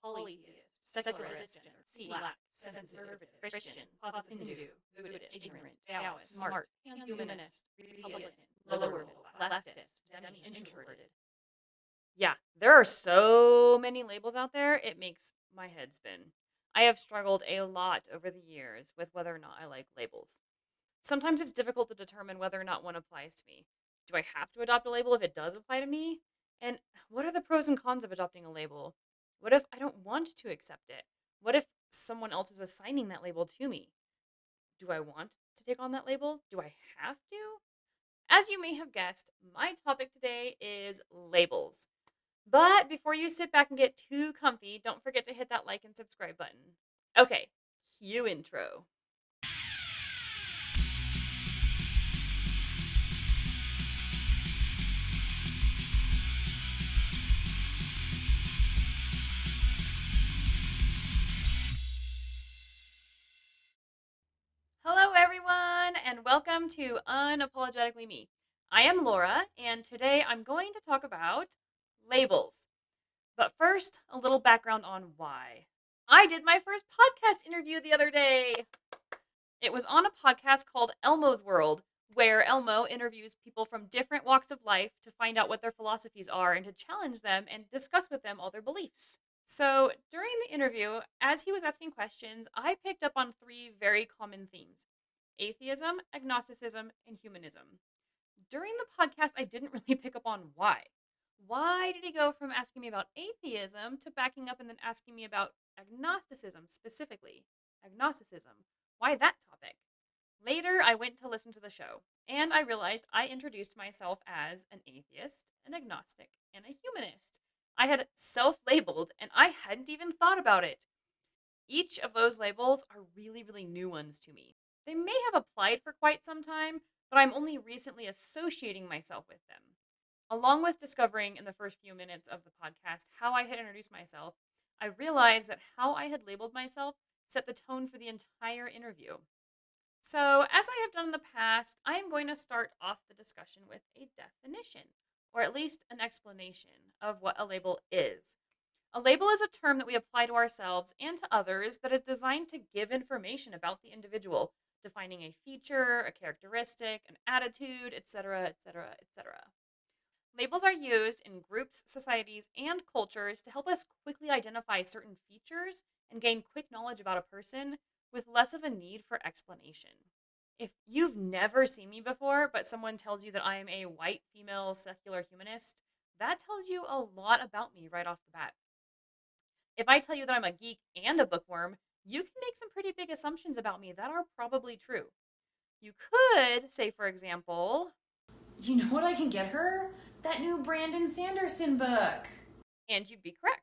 polytheist, secularist, Slack, conservative, Christian, positive, Hindu, Buddhist, ignorant, Taoist, smart, humanist, Republican, lower middle, leftist, demi-introverted. Yeah, there are so many labels out there, it makes my head spin. I have struggled a lot over the years with whether or not I like labels. Sometimes it's difficult to determine whether or not one applies to me. Do I have to adopt a label if it does apply to me? And what are the pros and cons of adopting a label? What if I don't want to accept it? What if someone else is assigning that label to me? Do I want to take on that label? Do I have to? As you may have guessed, my topic today is labels. But before you sit back and get too comfy, don't forget to hit that like and subscribe button. Okay, cue intro. Hello, everyone, and welcome to Unapologetically Me. I am Laura, and today I'm going to talk about labels. But first, a little background on why. I did my first podcast interview the other day. It was on a podcast called Elmo's World, where Elmo interviews people from different walks of life to find out what their philosophies are and to challenge them and discuss with them all their beliefs. So, during the interview, as he was asking questions, I picked up on three very common themes: atheism, agnosticism, and humanism. During the podcast, I didn't really pick up on why. Why did he go from asking me about atheism to backing up and then asking me about agnosticism specifically? Agnosticism. Why that topic? Later, I went to listen to the show, and I realized I introduced myself as an atheist, an agnostic, and a humanist. I had self labeled, and I hadn't even thought about it. Each of those labels are really, really new ones to me. They may have applied for quite some time, but I'm only recently associating myself with them. Along with discovering in the first few minutes of the podcast how I had introduced myself, I realized that how I had labeled myself set the tone for the entire interview. So, as I have done in the past, I am going to start off the discussion with a definition, or at least an explanation of what a label is. A label is a term that we apply to ourselves and to others that is designed to give information about the individual, defining a feature, a characteristic, an attitude, etc., etc., etc. Labels are used in groups, societies, and cultures to help us quickly identify certain features and gain quick knowledge about a person with less of a need for explanation. If you've never seen me before, but someone tells you that I am a white female secular humanist, that tells you a lot about me right off the bat. If I tell you that I'm a geek and a bookworm, you can make some pretty big assumptions about me that are probably true. You could say, for example, you know what I can get her? That new Brandon Sanderson book. And you'd be correct.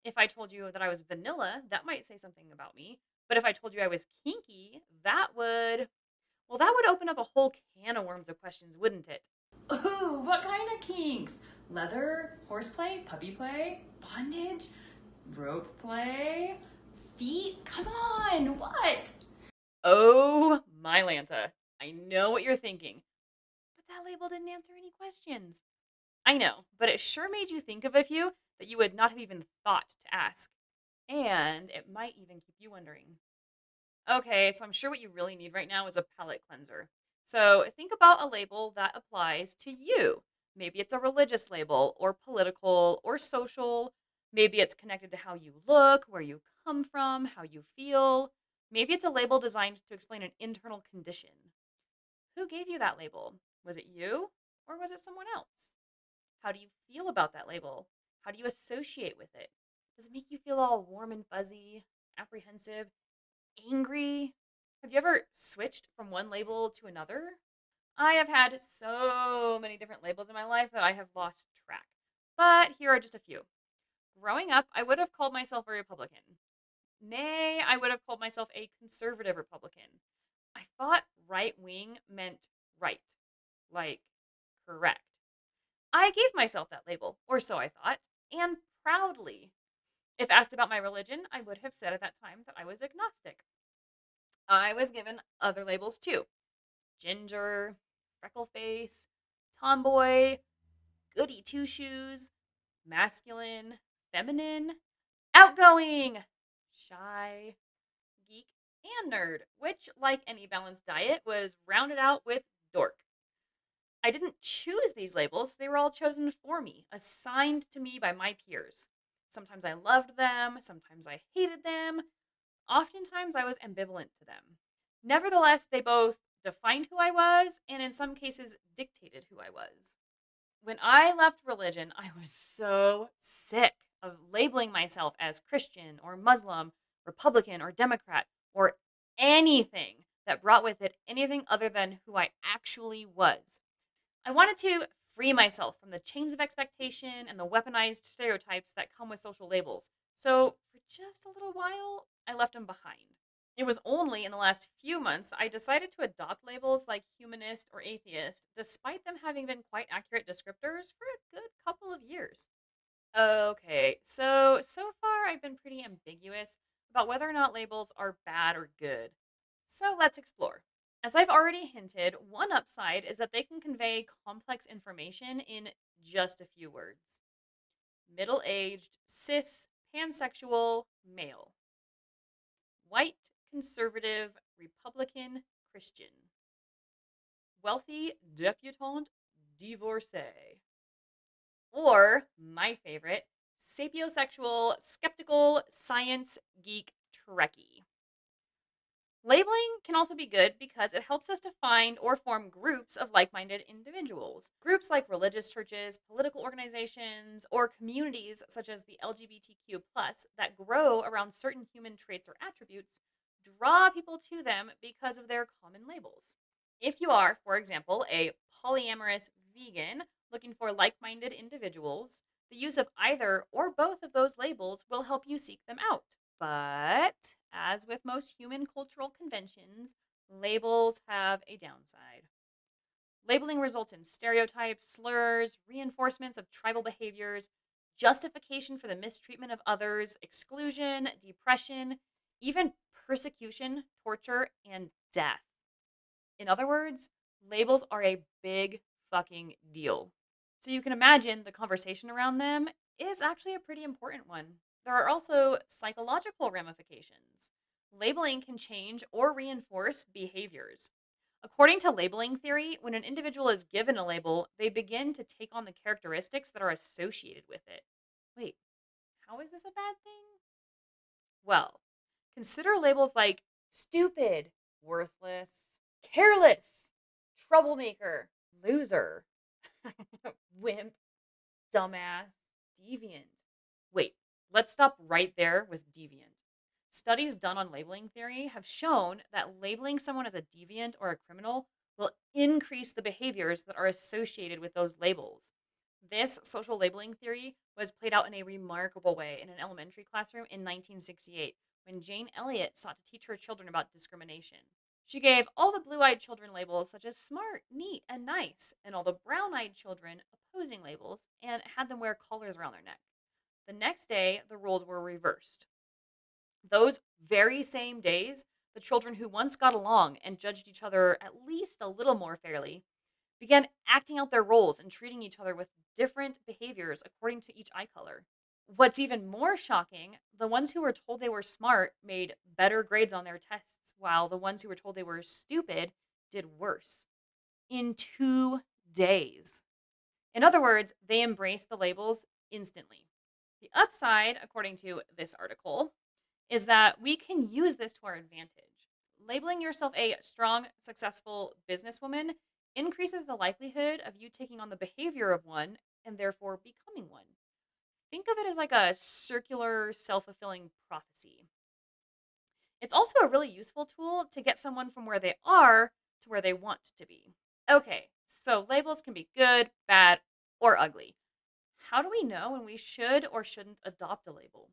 If I told you that I was vanilla, that might say something about me. But if I told you I was kinky, that would open up a whole can of worms of questions, wouldn't it? Ooh, what kind of kinks? Leather, horseplay, puppy play, bondage, rope play, feet? Come on, what? Oh, my Lanta. I know what you're thinking. But that label didn't answer any questions. I know, but it sure made you think of a few that you would not have even thought to ask. And it might even keep you wondering. Okay, so I'm sure what you really need right now is a palate cleanser. So think about a label that applies to you. Maybe it's a religious label, or political, or social. Maybe it's connected to how you look, where you come from, how you feel. Maybe it's a label designed to explain an internal condition. Who gave you that label? Was it you, or was it someone else? How do you feel about that label? How do you associate with it? Does it make you feel all warm and fuzzy, apprehensive, angry? Have you ever switched from one label to another? I have had so many different labels in my life that I have lost track. But here are just a few. Growing up, I would have called myself a Republican. Nay, I would have called myself a conservative Republican. I thought right wing meant right, like correct. I gave myself that label, or so I thought, and proudly. If asked about my religion, I would have said at that time that I was agnostic. I was given other labels too: ginger, freckle face, tomboy, goody two shoes, masculine, feminine. Outgoing, shy, geek, and nerd, which, like any balanced diet, was rounded out with dork. I didn't choose these labels, they were all chosen for me, assigned to me by my peers. Sometimes I loved them, sometimes I hated them, oftentimes I was ambivalent to them. Nevertheless, they both defined who I was and in some cases dictated who I was. When I left religion, I was so sick of labeling myself as Christian or Muslim, Republican or Democrat or anything that brought with it anything other than who I actually was. I wanted to free myself from the chains of expectation and the weaponized stereotypes that come with social labels. So, for just a little while, I left them behind. It was only in the last few months that I decided to adopt labels like humanist or atheist, despite them having been quite accurate descriptors for a good couple of years. Okay, so far I've been pretty ambiguous about whether or not labels are bad or good. So let's explore. As I've already hinted, one upside is that they can convey complex information in just a few words. Middle aged, cis, pansexual, male. White, conservative, Republican, Christian. Wealthy, debutante, divorcee. Or, my favorite, sapiosexual, skeptical, science, geek, Trekkie. Labeling can also be good because it helps us to find or form groups of like minded individuals. Groups like religious churches, political organizations, or communities such as the LGBTQ that grow around certain human traits or attributes draw people to them because of their common labels. If you are, for example, a polyamorous vegan looking for like minded individuals, the use of either or both of those labels will help you seek them out. But, as with most human cultural conventions, labels have a downside. Labeling results in stereotypes, slurs, reinforcements of tribal behaviors, justification for the mistreatment of others, exclusion, depression, even persecution, torture, and death. In other words, labels are a big fucking deal. So you can imagine the conversation around them is actually a pretty important one. There are also psychological ramifications. Labeling can change or reinforce behaviors. According to labeling theory, when an individual is given a label, they begin to take on the characteristics that are associated with it. Wait, how is this a bad thing? Well, consider labels like stupid, worthless, careless, troublemaker, loser, wimp, dumbass, deviant. Wait, let's stop right there with deviant. Studies done on labeling theory have shown that labeling someone as a deviant or a criminal will increase the behaviors that are associated with those labels. This social labeling theory was played out in a remarkable way in an elementary classroom in 1968 when Jane Elliot sought to teach her children about discrimination. She gave all the blue eyed children labels such as smart, neat, and nice, and all the brown eyed children opposing labels and had them wear collars around their neck. The next day, the roles were reversed. Those very same days, the children who once got along and judged each other at least a little more fairly began acting out their roles and treating each other with different behaviors according to each eye color. What's even more shocking, the ones who were told they were smart made better grades on their tests, while the ones who were told they were stupid did worse. In 2 days. In other words, they embraced the labels instantly. The upside, according to this article, is that we can use this to our advantage. Labeling yourself a strong, successful businesswoman increases the likelihood of you taking on the behavior of one and therefore becoming one. Think of it as like a circular, self fulfilling prophecy. It's also a really useful tool to get someone from where they are to where they want to be. Okay, so labels can be good, bad, or ugly. How do we know when we should or shouldn't adopt a label?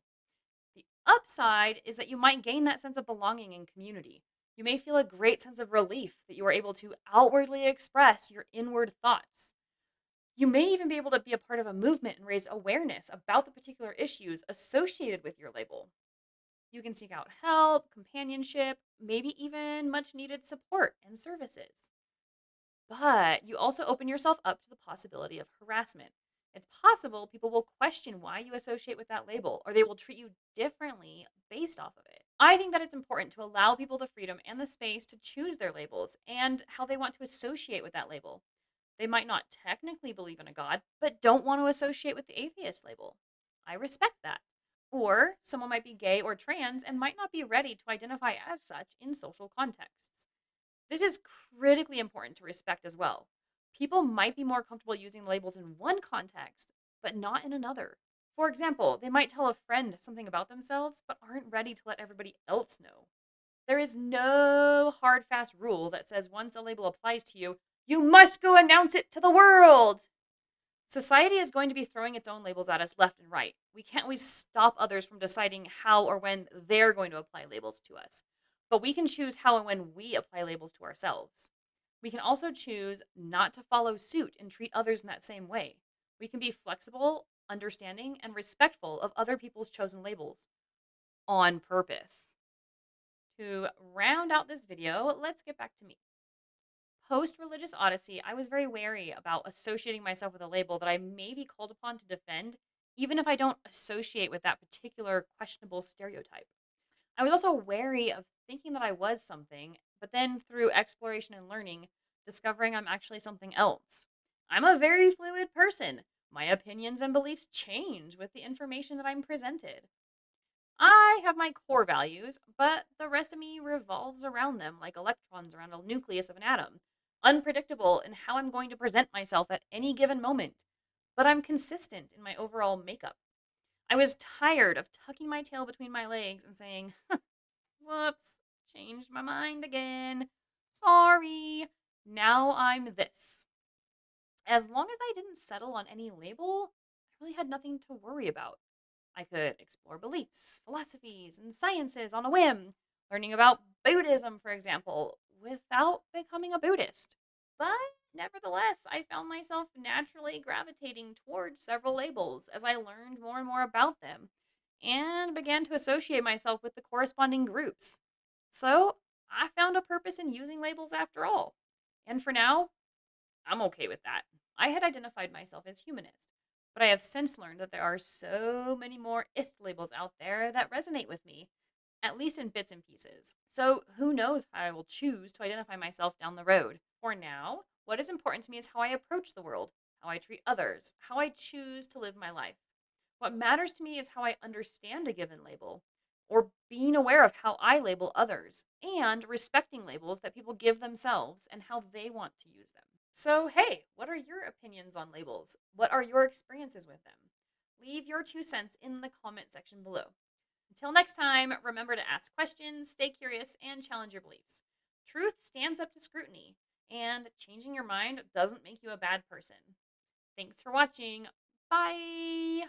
The upside is that you might gain that sense of belonging and community. You may feel a great sense of relief that you are able to outwardly express your inward thoughts. You may even be able to be a part of a movement and raise awareness about the particular issues associated with your label. You can seek out help, companionship, maybe even much needed support and services. But you also open yourself up to the possibility of harassment. It's possible people will question why you associate with that label, or they will treat you differently based off of it. I think that it's important to allow people the freedom and the space to choose their labels and how they want to associate with that label. They might not technically believe in a God, but don't want to associate with the atheist label. I respect that. Or someone might be gay or trans and might not be ready to identify as such in social contexts. This is critically important to respect as well. People might be more comfortable using labels in one context, but not in another. For example, they might tell a friend something about themselves, but aren't ready to let everybody else know. There is no hard, fast rule that says once a label applies to you, you must go announce it to the world. Society is going to be throwing its own labels at us left and right. We can't always stop others from deciding how or when they're going to apply labels to us, but we can choose how and when we apply labels to ourselves. We can also choose not to follow suit and treat others in that same way. We can be flexible, understanding, and respectful of other people's chosen labels on purpose. To round out this video, let's get back to me. Post religious odyssey, I was very wary about associating myself with a label that I may be called upon to defend, even if I don't associate with that particular questionable stereotype. I was also wary of thinking that I was something, but then through exploration and learning, discovering I'm actually something else. I'm a very fluid person. My opinions and beliefs change with the information that I'm presented. I have my core values, but the rest of me revolves around them like electrons around a nucleus of an atom. Unpredictable in how I'm going to present myself at any given moment, but I'm consistent in my overall makeup. I was tired of tucking my tail between my legs and saying, whoops, changed my mind again. Sorry. Now I'm this. As long as I didn't settle on any label, I really had nothing to worry about. I could explore beliefs, philosophies, and sciences on a whim, learning about Buddhism, for example, without becoming a Buddhist. But nevertheless, I found myself naturally gravitating towards several labels as I learned more and more about them and began to associate myself with the corresponding groups. So I found a purpose in using labels after all. And for now, I'm okay with that. I had identified myself as humanist, but I have since learned that there are so many more ist labels out there that resonate with me, at least in bits and pieces. So who knows how I will choose to identify myself down the road. For now, what is important to me is how I approach the world, how I treat others, how I choose to live my life. What matters to me is how I understand a given label, or being aware of how I label others, and respecting labels that people give themselves and how they want to use them. So, hey, what are your opinions on labels? What are your experiences with them? Leave your 2 cents in the comment section below. Until next time, remember to ask questions, stay curious, and challenge your beliefs. Truth stands up to scrutiny, and changing your mind doesn't make you a bad person. Thanks for watching. Bye.